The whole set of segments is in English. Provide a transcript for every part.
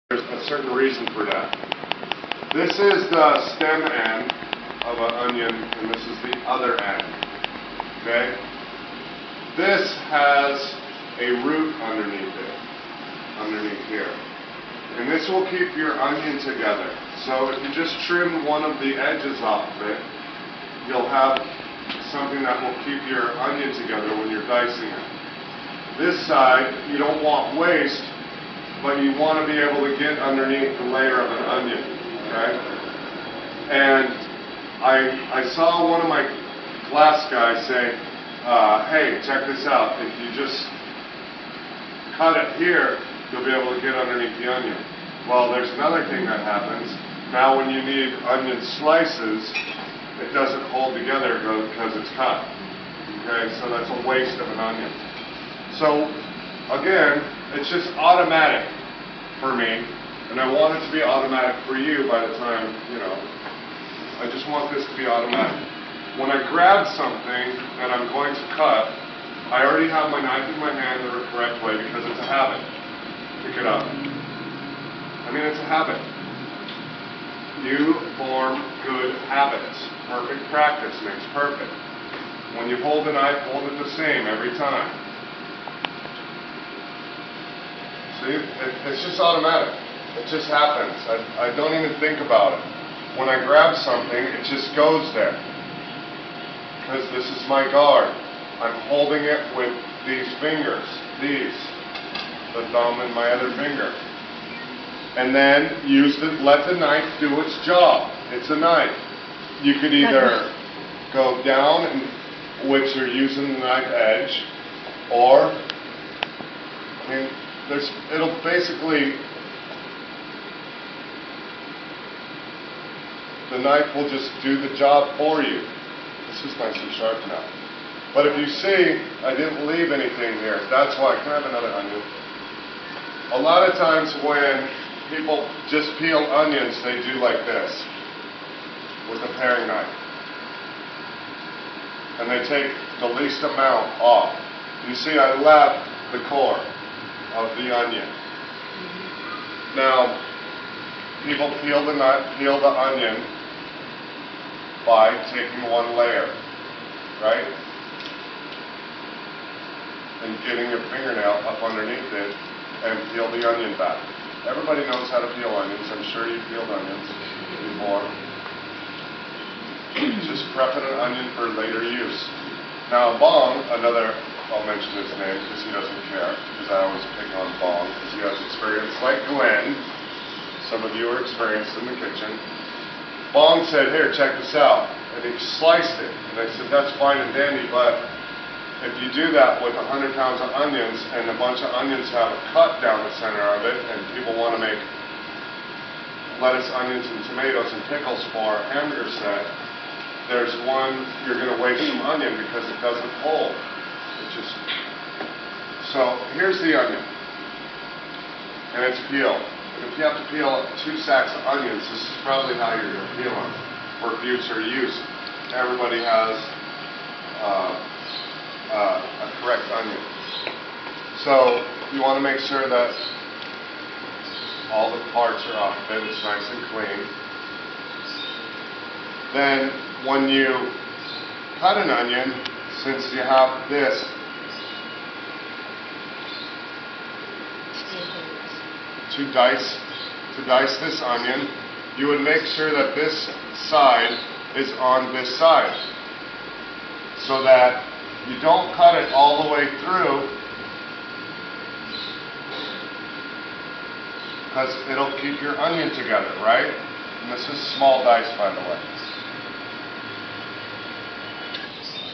There's a certain reason for that. This is the stem end of an onion, and this is the other end. Okay? This has a root underneath it, underneath here. And this will keep your onion together. So if you just trim one of the edges off of it, you'll have something that will keep your onion together when you're dicing it. This side, you don't want waste, but you want to be able to get underneath the layer of an onion, okay? And I saw one of my class guys say, hey, check this out. If you just cut it here, you'll be able to get underneath the onion. Well, there's another thing that happens. Now when you need onion slices, it doesn't hold together because it's cut. Okay, so that's a waste of an onion. So, again, it's just automatic for me, and I want it to be automatic for you by the time, I just want this to be automatic. When I grab something that I'm going to cut, I already have my knife in my hand the correct way because it's a habit. Pick it up. It's a habit. You form good habits. Perfect practice makes perfect. When you hold the knife, hold it the same every time. See, it's just automatic. It just happens. I don't even think about it. When I grab something, it just goes there. Because this is my guard. I'm holding it with these fingers. These. The thumb and my other finger. And then let the knife do its job. It's a knife. You could either go down, which you're using the knife edge, or it'll basically, the knife will just do the job for you. This is nice and sharp now. But if you see, I didn't leave anything here. That's why. Can I have another onion? A lot of times when people just peel onions, they do like this with a paring knife. And they take the least amount off. You see, I left the core of the onion. Now, people peel the onion by taking one layer, right? And getting your fingernail up underneath it and peel the onion back. Everybody knows how to peel onions. I'm sure you've peeled onions before. Just prepping an onion for later use. Now, Bong, I'll mention his name because he doesn't care, because I always pick on Bong because he has experience like Glenn. Some of you are experienced in the kitchen. Bong said, here, check this out. And he sliced it. And I said, that's fine and dandy, but if you do that with 100 pounds of onions and a bunch of onions have a cut down the center of it, and people want to make lettuce, onions, and tomatoes and pickles for a hamburger set, there's one, you're going to waste some onion because it doesn't hold. So here's the onion, and it's peeled. And if you have to peel 2 sacks of onions, this is probably how you're going to peel them for future use. Everybody has a correct onion. So you want to make sure that all the parts are off of it. It's nice and clean. Then when you cut an onion, since you have this to dice this onion, you would make sure that this side is on this side, so that you don't cut it all the way through, because it'll keep your onion together, right? And this is small dice, by the way.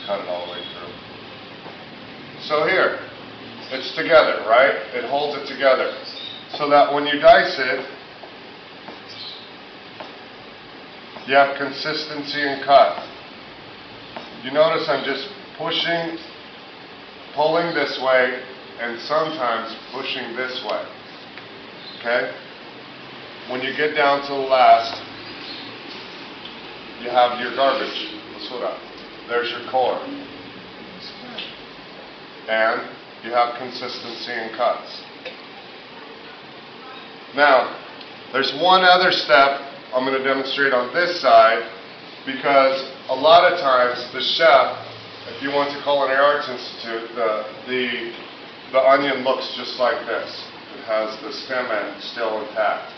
Cut it all the way through. So here, it's together, right? It holds it together. So that when you dice it, you have consistency in cut. You notice I'm just pulling this way, and sometimes pushing this way. Okay? When you get down to the last, you have your garbage. There's your core. And you have consistency in cuts. Now, There's one other step I'm going to demonstrate on this side, because a lot of times the chef, if you went to Culinary Arts Institute, the onion looks just like this. It has the stem end still intact.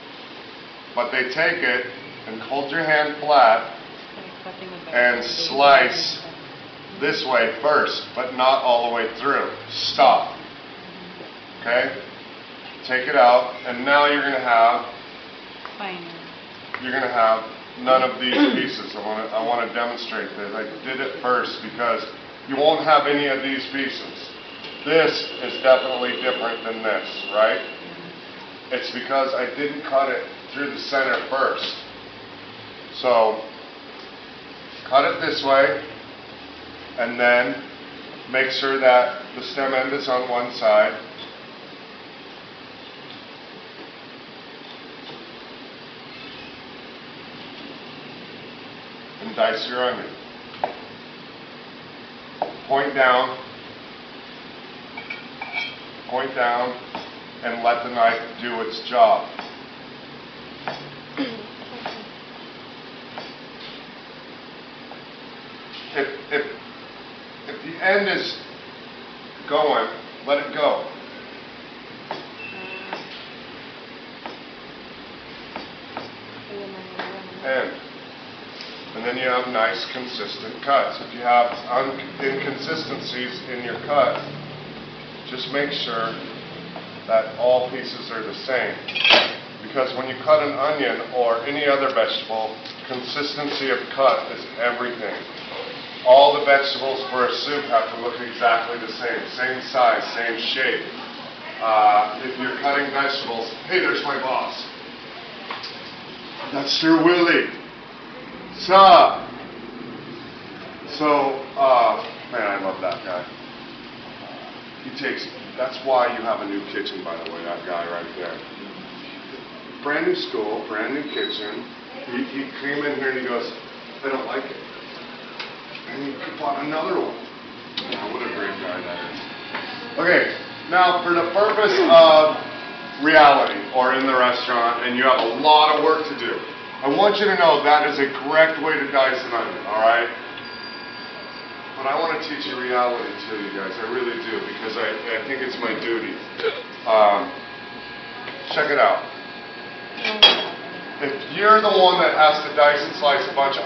But they take it and hold your hand flat and slice this way first, but not all the way through. Stop. Okay? Take it out, and now you're going to have none of these pieces. I want to demonstrate this. I did it first because you won't have any of these pieces. This is definitely different than this, right? It's because I didn't cut it through the center first. So, cut it this way, and then make sure that the stem end is on one side. And dice your onion. Point down, and let the knife do its job. If the end is going, let it go. And then you have nice consistent cuts. If you have inconsistencies in your cut, just make sure that all pieces are the same. Because when you cut an onion or any other vegetable, consistency of cut is everything. All the vegetables for a soup have to look exactly the same size, same shape. If you're cutting vegetables, hey, there's my boss. That's Sir Willie. So, man, I love that guy. That's why you have a new kitchen, by the way, that guy right there. Brand new school, brand new kitchen. He came in here and he goes, I don't like it. And he bought another one. Oh, what a great guy that is. Okay, now for the purpose of reality, or in the restaurant, and you have a lot of work to do, I want you to know that is a correct way to dice an onion, alright? But I want to teach you reality too, you guys. I really do, because I think it's my duty. Check it out. If you're the one that has to dice and slice a bunch of onions,